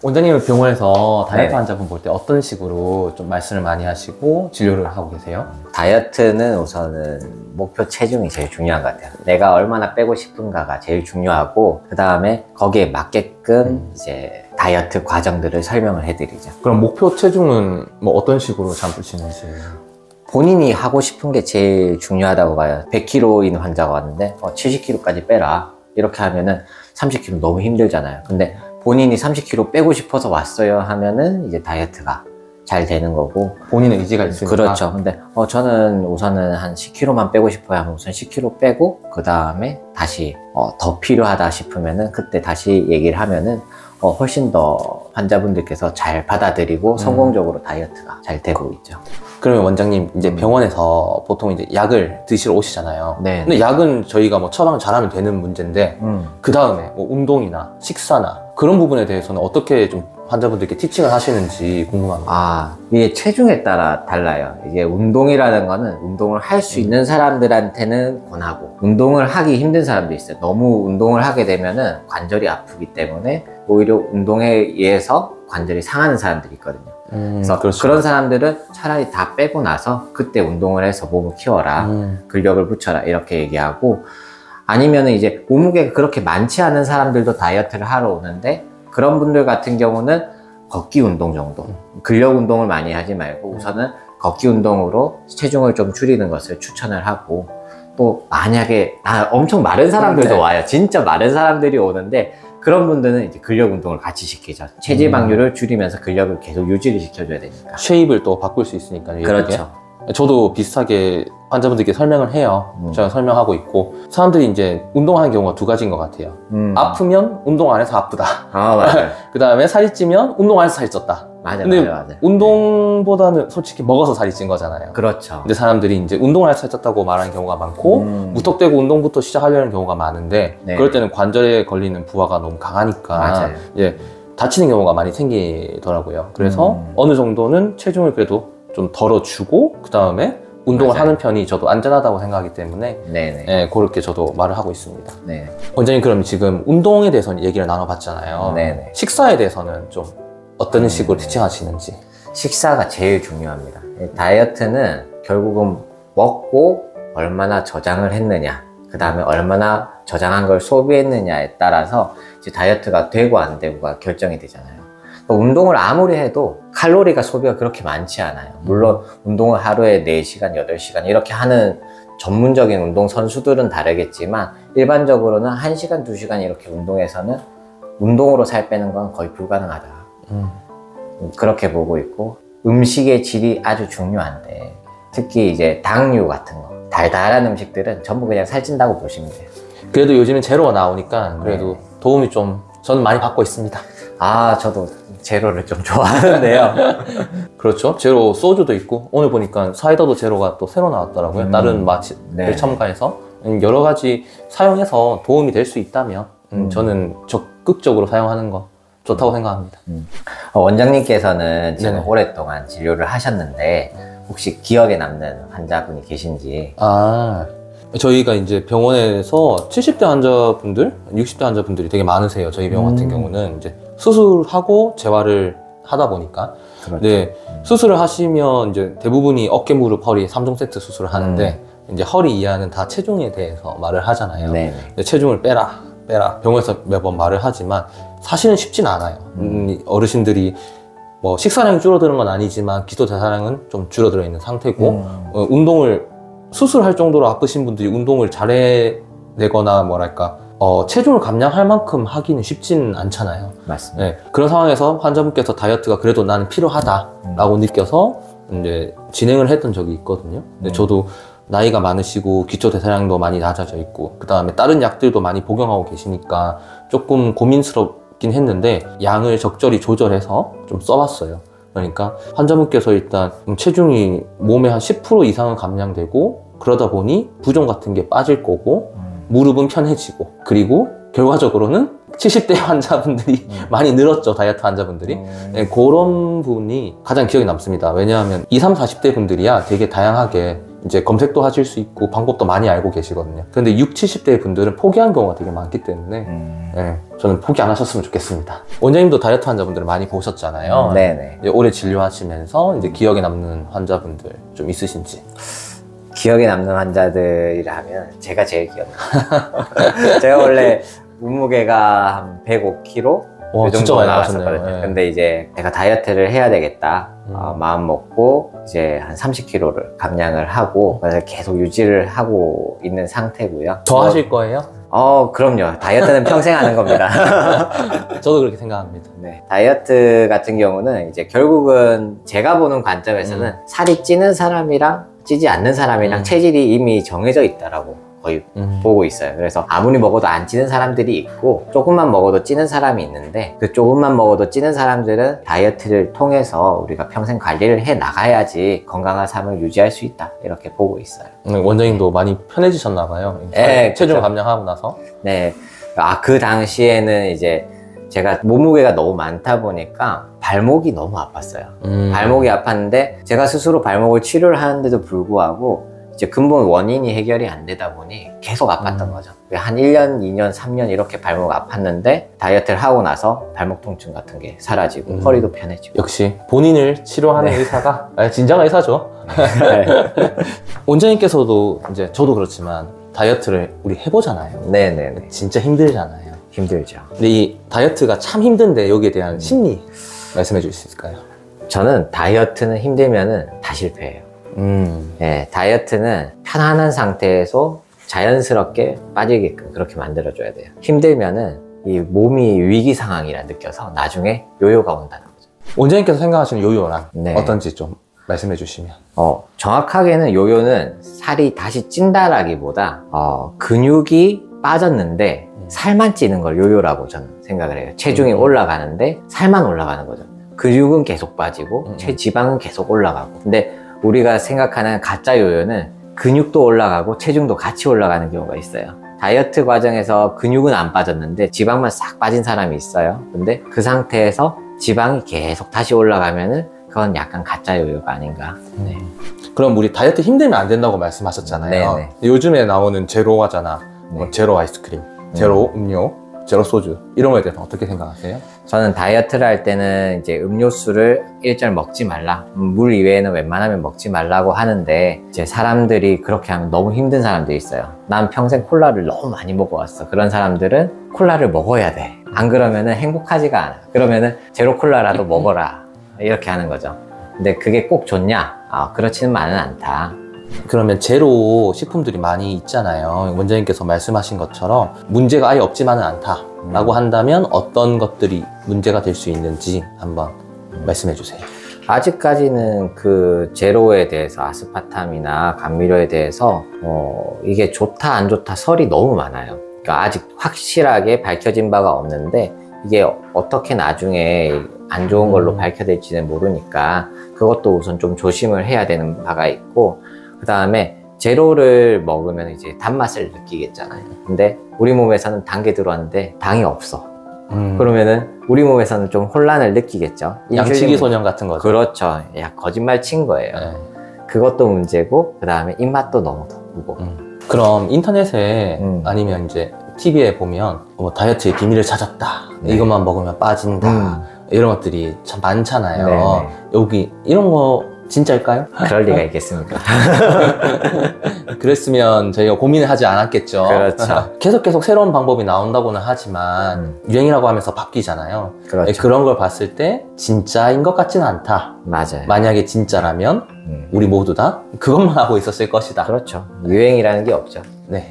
원장님은 병원에서 다이어트 네. 환자분 볼 때 어떤 식으로 좀 말씀을 많이 하시고 진료를 하고 계세요? 다이어트는 우선은 목표 체중이 제일 중요한 것 같아요. 내가 얼마나 빼고 싶은가가 제일 중요하고, 그 다음에 거기에 맞게끔 이제 다이어트 과정들을 설명을 해드리죠. 그럼 목표 체중은 뭐 어떤 식으로 잡으시는지? 본인이 하고 싶은 게 제일 중요하다고 봐요. 100kg인 환자가 왔는데 70kg까지 빼라 이렇게 하면은 30kg 너무 힘들잖아요. 근데 본인이 30kg 빼고 싶어서 왔어요 하면은 이제 다이어트가 잘 되는 거고. 본인의 의지가 있으니까. 그렇죠. 근데 저는 우선은 한 10kg만 빼고 싶어요 하면 우선 10kg 빼고, 그 다음에 다시 더 필요하다 싶으면은 그때 다시 얘기를 하면은 훨씬 더 환자분들께서 잘 받아들이고 성공적으로 다이어트가 잘 되고 있죠. 그러면 원장님 이제 병원에서 보통 이제 약을 드시러 오시잖아요. 네. 근데 약은 저희가 뭐 처방을 잘하면 되는 문제인데 그 다음에 뭐 운동이나 식사나 그런 부분에 대해서는 어떻게 좀 환자분들께 티칭을 하시는지 궁금합니다. 이게 체중에 따라 달라요. 이게 운동이라는 거는 운동을 할 수 있는 사람들한테는 권하고, 운동을 하기 힘든 사람도 있어요. 너무 운동을 하게 되면은 관절이 아프기 때문에 오히려 운동에 의해서 관절이 상하는 사람들이 있거든요. 그래서 그렇죠. 그런 사람들은 차라리 다 빼고 나서 그때 운동을 해서 몸을 키워라, 근력을 붙여라 이렇게 얘기하고, 아니면은 이제 몸무게가 그렇게 많지 않은 사람들도 다이어트를 하러 오는데 그런 분들 같은 경우는 걷기 운동 정도, 근력 운동을 많이 하지 말고 우선은 걷기 운동으로 체중을 좀 줄이는 것을 추천을 하고, 또 만약에 엄청 마른 사람들도 네. 와요. 진짜 마른 사람들이 오는데 그런 분들은 이제 근력 운동을 같이 시키죠. 체지방률을 줄이면서 근력을 계속 유지를 시켜줘야 되니까. 쉐입을 또 바꿀 수 있으니까요. 그렇죠. 저도 비슷하게 환자분들께 설명을 해요. 제가 설명하고 있고, 사람들이 이제 운동하는 경우가 두 가지인 것 같아요. 아프면 운동 안 해서 아프다. 맞아요. 그 다음에 살이 찌면 운동 안 해서 살이 쪘다. 근데 맞아요. 운동보다는 솔직히 먹어서 살이 찐 거잖아요. 그렇죠. 근데 사람들이 이제 운동을 해서 살이 쪘다고 말하는 경우가 많고, 무턱대고 운동부터 시작하려는 경우가 많은데, 네. 그럴 때는 관절에 걸리는 부하가 너무 강하니까 맞아요. 이제 다치는 경우가 많이 생기더라고요. 그래서 어느 정도는 체중을 그래도 좀 덜어주고 그 다음에 운동을 맞아요. 하는 편이 저도 안전하다고 생각하기 때문에 네네. 네, 그렇게 저도 말을 하고 있습니다. 네. 원장님, 그럼 지금 운동에 대해서는 얘기를 나눠봤잖아요. 네네. 식사에 대해서는 좀 어떤 식으로 티칭하시는지. 식사가 제일 중요합니다. 다이어트는 결국은 먹고 얼마나 저장을 했느냐, 그 다음에 얼마나 저장한 걸 소비했느냐에 따라서 이제 다이어트가 되고 안 되고가 결정이 되잖아요. 운동을 아무리 해도 칼로리가 소비가 그렇게 많지 않아요. 물론 운동을 하루에 4시간, 8시간 이렇게 하는 전문적인 운동 선수들은 다르겠지만 일반적으로는 1시간, 2시간 이렇게 운동해서는 운동으로 살 빼는 건 거의 불가능하다. 그렇게 보고 있고, 음식의 질이 아주 중요한데 특히 이제 당류 같은 거, 달달한 음식들은 전부 그냥 살찐다고 보시면 돼요. 그래도 요즘엔 제로가 나오니까 그래도 도움이 좀 저는 많이 받고 있습니다. 저도 제로를 좀 좋아하는데요. 그렇죠. 제로 소주도 있고, 오늘 보니까 사이다도 제로가 또 새로 나왔더라고요. 다른 맛을 네. 첨가해서 여러 가지 사용해서 도움이 될 수 있다면 저는 적극적으로 사용하는 거 좋다고 생각합니다. 원장님께서는 지금 네네. 오랫동안 진료를 하셨는데 혹시 기억에 남는 환자분이 계신지? 저희가 이제 병원에서 70대 환자분들, 60대 환자분들이 되게 많으세요. 저희 병원 같은 경우는 이제 수술하고 재활을 하다 보니까. 그렇죠. 네, 수술을 하시면 이제 대부분이 어깨, 무릎, 허리 3종 세트 수술을 하는데 이제 허리 이하는 다 체중에 대해서 말을 하잖아요. 네네. 근데 체중을 빼라 병원에서 매번 말을 하지만 사실은 쉽진 않아요. 어르신들이 뭐 식사량이 줄어드는 건 아니지만 기초 대사량은 좀 줄어들어 있는 상태고, 운동을 수술할 정도로 아프신 분들이 운동을 잘해내거나 뭐랄까 체중을 감량할 만큼 하기는 쉽진 않잖아요. 맞습니다. 네, 그런 상황에서 환자분께서 다이어트가 그래도 나는 필요하다라고 느껴서 이제 진행을 했던 적이 있거든요. 근데 저도 나이가 많으시고 기초 대사량도 많이 낮아져 있고 그 다음에 다른 약들도 많이 복용하고 계시니까 조금 고민스럽긴 했는데 양을 적절히 조절해서 좀 써봤어요. 그러니까 환자분께서 일단 체중이 몸의 한 10% 이상은 감량되고, 그러다 보니 부종 같은 게 빠질 거고 무릎은 편해지고, 그리고 결과적으로는 70대 환자분들이 많이 늘었죠. 다이어트 환자분들이. 네, 그런 부분이 가장 기억에 남습니다. 왜냐하면 20, 30대 분들이야 되게 다양하게 이제 검색도 하실 수 있고 방법도 많이 알고 계시거든요. 근데 60, 70대 분들은 포기한 경우가 되게 많기 때문에 네, 저는 포기 안 하셨으면 좋겠습니다. 원장님도 다이어트 환자분들을 많이 보셨잖아요. 네네. 이제 오래 진료하시면서 이제 기억에 남는 환자분들 좀 있으신지. 기억에 남는 환자들이라면 제가 제일 기억나요. 제가 원래 몸무게가 한 105kg 와, 이 진짜 정도 많이 나왔었거든요. 나가셨네요. 네. 근데 이제 내가 다이어트를 해야 되겠다 마음 먹고 이제 한 30kg를 감량을 하고 그래서 계속 유지를 하고 있는 상태고요. 더 하실 거예요? 그럼요. 다이어트는 평생 하는 겁니다. 저도 그렇게 생각합니다. 네. 다이어트 같은 경우는 이제 결국은 제가 보는 관점에서는 살이 찌는 사람이랑 찌지 않는 사람이랑 체질이 이미 정해져 있다라고 거의 보고 있어요. 그래서 아무리 먹어도 안 찌는 사람들이 있고 조금만 먹어도 찌는 사람이 있는데 그 조금만 먹어도 찌는 사람들은 다이어트를 통해서 우리가 평생 관리를 해 나가야지 건강한 삶을 유지할 수 있다 이렇게 보고 있어요. 원장님도 많이 편해지셨나 봐요. 네, 체중 그렇죠. 감량하고 나서. 네. 그 당시에는 이제 제가 몸무게가 너무 많다 보니까 발목이 너무 아팠어요. 발목이 아팠는데 제가 스스로 발목을 치료를 하는데도 불구하고 이제 근본 원인이 해결이 안 되다 보니 계속 아팠던 거죠. 한 1년, 2년, 3년 이렇게 발목 아팠는데 다이어트를 하고 나서 발목 통증 같은 게 사라지고 허리도 편해지고. 역시 본인을 치료하는 의사가 진정한 의사죠. 네. 원장님께서도 이제 저도 그렇지만 다이어트를 우리 해보잖아요. 네네네. 진짜 힘들잖아요. 힘들죠. 근데 이 다이어트가 참 힘든데 여기에 대한 심리 말씀해 주실 수 있을까요? 저는 다이어트는 힘들면은 다 실패해요. 네, 다이어트는 편안한 상태에서 자연스럽게 빠지게끔 그렇게 만들어줘야 돼요. 힘들면은 이 몸이 위기 상황이라 느껴서 나중에 요요가 온다는 거죠. 원장님께서 생각하시는 요요란 네. 어떤지 좀 말씀해 주시면. 정확하게는 요요는 살이 다시 찐다라기보다 근육이 빠졌는데 살만 찌는 걸 요요라고 저는 생각을 해요. 체중이 올라가는데 살만 올라가는 거죠. 근육은 계속 빠지고 체지방은 계속 올라가고. 근데 우리가 생각하는 가짜 요요는 근육도 올라가고 체중도 같이 올라가는 경우가 있어요. 다이어트 과정에서 근육은 안 빠졌는데 지방만 싹 빠진 사람이 있어요. 근데 그 상태에서 지방이 계속 다시 올라가면은 그건 약간 가짜 요요가 아닌가. 네. 그럼 우리 다이어트 힘들면 안 된다고 말씀하셨잖아요. 네네. 요즘에 나오는 제로 과자나 뭐 네. 제로 아이스크림, 제로 음료, 제로 소주 이런 거에 대해서 어떻게 생각하세요? 저는 다이어트를 할 때는 이제 음료수를 일절 먹지 말라, 물 이외에는 웬만하면 먹지 말라고 하는데 이제 사람들이 그렇게 하면 너무 힘든 사람들이 있어요. 난 평생 콜라를 너무 많이 먹어왔어. 그런 사람들은 콜라를 먹어야 돼. 안 그러면은 행복하지가 않아. 그러면은 제로 콜라라도 먹어라 이렇게 하는 거죠. 근데 그게 꼭 좋냐? 그렇지만은 않다. 그러면 제로 식품들이 많이 있잖아요. 원장님께서 말씀하신 것처럼 문제가 아예 없지만은 않다라고 한다면 어떤 것들이 문제가 될 수 있는지 한번 말씀해 주세요. 아직까지는 그 제로에 대해서 아스파탐이나 감미료에 대해서 이게 좋다 안 좋다 설이 너무 많아요. 그러니까 아직 확실하게 밝혀진 바가 없는데 이게 어떻게 나중에 안 좋은 걸로 밝혀질지는 모르니까 그것도 우선 좀 조심을 해야 되는 바가 있고, 그 다음에 제로를 먹으면 이제 단맛을 느끼겠잖아요. 근데 우리 몸에서는 단 게 들어왔는데 당이 없어. 그러면은 우리 몸에서는 좀 혼란을 느끼겠죠. 양치기 소년 같은 거죠. 그렇죠. 거짓말 친 거예요. 네. 그것도 문제고, 그 다음에 입맛도 너무 돋고. 그럼 인터넷에 아니면 이제 TV에 보면 뭐 다이어트의 비밀을 찾았다. 네. 이것만 먹으면 빠진다. 이런 것들이 참 많잖아요. 네네. 여기 이런 거 진짜일까요? 그럴 리가 있겠습니까? 그랬으면 저희가 고민을 하지 않았겠죠. 그렇죠. 계속 새로운 방법이 나온다고는 하지만 유행이라고 하면서 바뀌잖아요. 그렇죠. 그런 걸 봤을 때 진짜인 것 같지는 않다. 맞아요. 만약에 진짜라면 우리 모두 다 그것만 하고 있었을 것이다. 그렇죠. 유행이라는 게 없죠. 네.